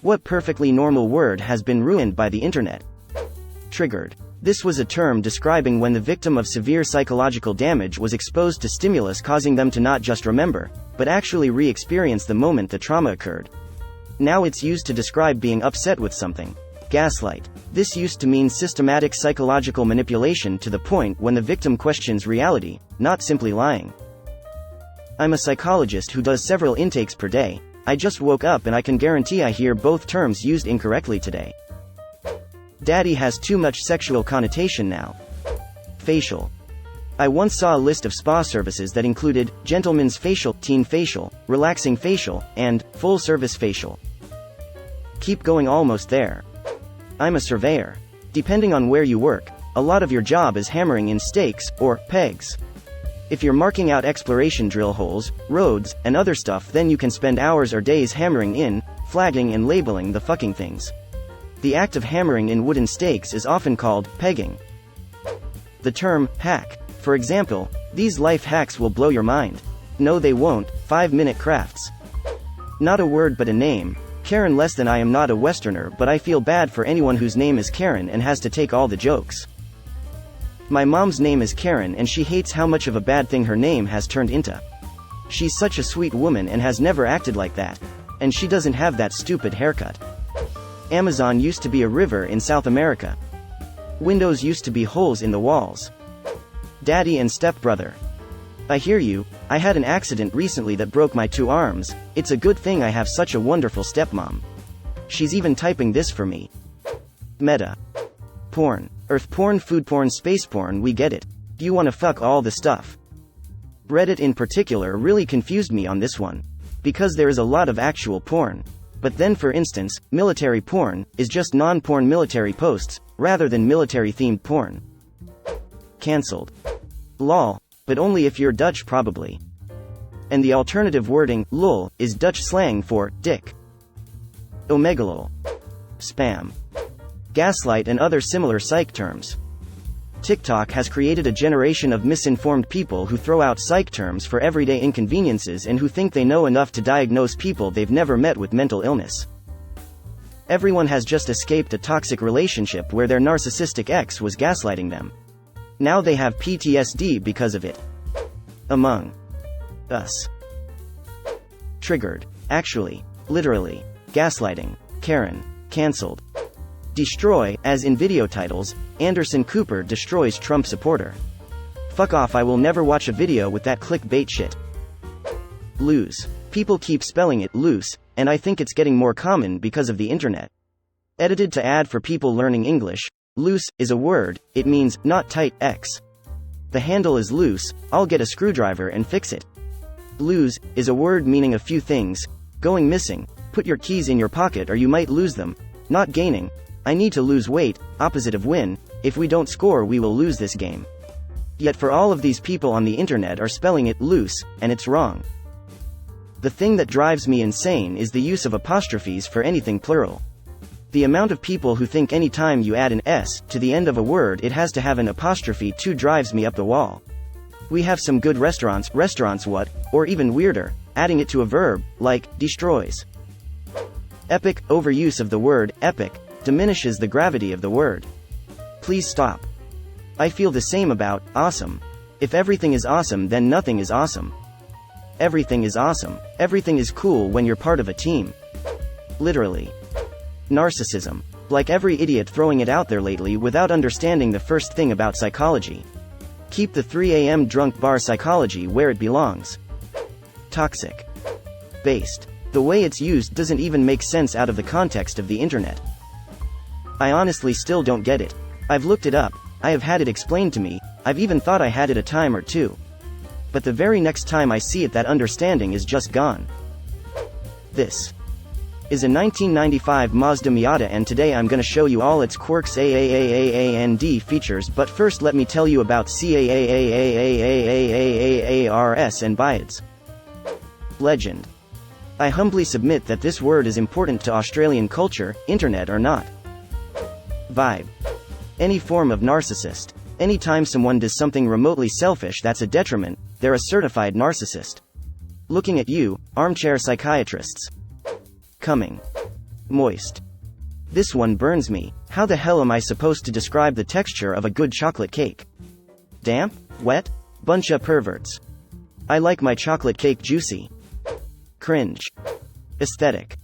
What perfectly normal word has been ruined by the internet? Triggered. This was a term describing when the victim of severe psychological damage was exposed to stimulus causing them to not just remember, but actually re-experience the moment the trauma occurred. Now it's used to describe being upset with something. Gaslight. This used to mean systematic psychological manipulation to the point when the victim questions reality, not simply lying. I'm a psychologist who does several intakes per day. I just woke up and I can guarantee I hear both terms used incorrectly today. Daddy has too much sexual connotation now. Facial. I once saw a list of spa services that included gentleman's facial, teen facial, relaxing facial, and full-service facial. Keep going, almost there. I'm a surveyor. Depending on where you work, a lot of your job is hammering in stakes, or pegs. If you're marking out exploration drill holes, roads, and other stuff, then you can spend hours or days hammering in, flagging and labeling the fucking things. The act of hammering in wooden stakes is often called pegging. The term hack. For example, these life hacks will blow your mind. No, they won't. 5-minute crafts. Not a word but a name. Karen. Less than I am not a Westerner, but I feel bad for anyone whose name is Karen and has to take all the jokes. My mom's name is Karen and she hates how much of a bad thing her name has turned into. She's such a sweet woman and has never acted like that. And she doesn't have that stupid haircut. Amazon used to be a river in South America. Windows used to be holes in the walls. Daddy and stepbrother. I hear you. I had an accident recently that broke my 2 arms. It's a good thing I have such a wonderful stepmom. She's even typing this for me. Meta. Porn. Earth porn, food porn, space porn, we get it. You wanna fuck all the stuff. Reddit in particular really confused me on this one. Because there is a lot of actual porn. But then, for instance, military porn is just non-porn military posts, rather than military-themed porn. Cancelled. Lol. But only if you're Dutch, probably. And the alternative wording, lol, is Dutch slang for dick. Omegalol. Spam. Gaslight and other similar psych terms. TikTok has created a generation of misinformed people who throw out psych terms for everyday inconveniences and who think they know enough to diagnose people they've never met with mental illness. Everyone has just escaped a toxic relationship where their narcissistic ex was gaslighting them. Now they have PTSD because of it. Among Us. Triggered. Actually. Literally. Gaslighting. Karen. Cancelled. Destroy, as in video titles, Anderson Cooper destroys Trump supporter. Fuck off, I will never watch a video with that clickbait shit. Lose. People keep spelling it loose, and I think it's getting more common because of the internet. Edited to add for people learning English, loose is a word, it means not tight, X. The handle is loose, I'll get a screwdriver and fix it. Lose is a word meaning a few things, going missing, put your keys in your pocket or you might lose them, not gaining. I need to lose weight, opposite of win, if we don't score we will lose this game. Yet for all of these people on the internet are spelling it loose, and it's wrong. The thing that drives me insane is the use of apostrophes for anything plural. The amount of people who think any time you add an S to the end of a word it has to have an apostrophe too drives me up the wall. We have some good restaurants what, or even weirder, adding it to a verb, like, destroys. Epic, overuse of the word, epic, diminishes the gravity of the word. Please stop. I feel the same about awesome. If everything is awesome then nothing is awesome. Everything is awesome. Everything is cool when you're part of a team. Literally. Narcissism. Like every idiot throwing it out there lately without understanding the first thing about psychology. Keep the 3 a.m. drunk bar psychology where it belongs. Toxic. Based. The way it's used doesn't even make sense out of the context of the internet. I honestly still don't get it. I've looked it up, I have had it explained to me, I've even thought I had it a time or two. But the very next time I see it that understanding is just gone. This is a 1995 Mazda Miata and today I'm gonna show you all its quirks and features, but first let me tell you about CAAAAAAAAAARS and BIADS. Legend. I humbly submit that this word is important to Australian culture, internet or not. Vibe. Any form of narcissist. Anytime someone does something remotely selfish that's a detriment, they're a certified narcissist. Looking at you, armchair psychiatrists. Coming. Moist. This one burns me. How the hell am I supposed to describe the texture of a good chocolate cake? Damp? Wet? Bunch of perverts. I like my chocolate cake juicy. Cringe. Aesthetic.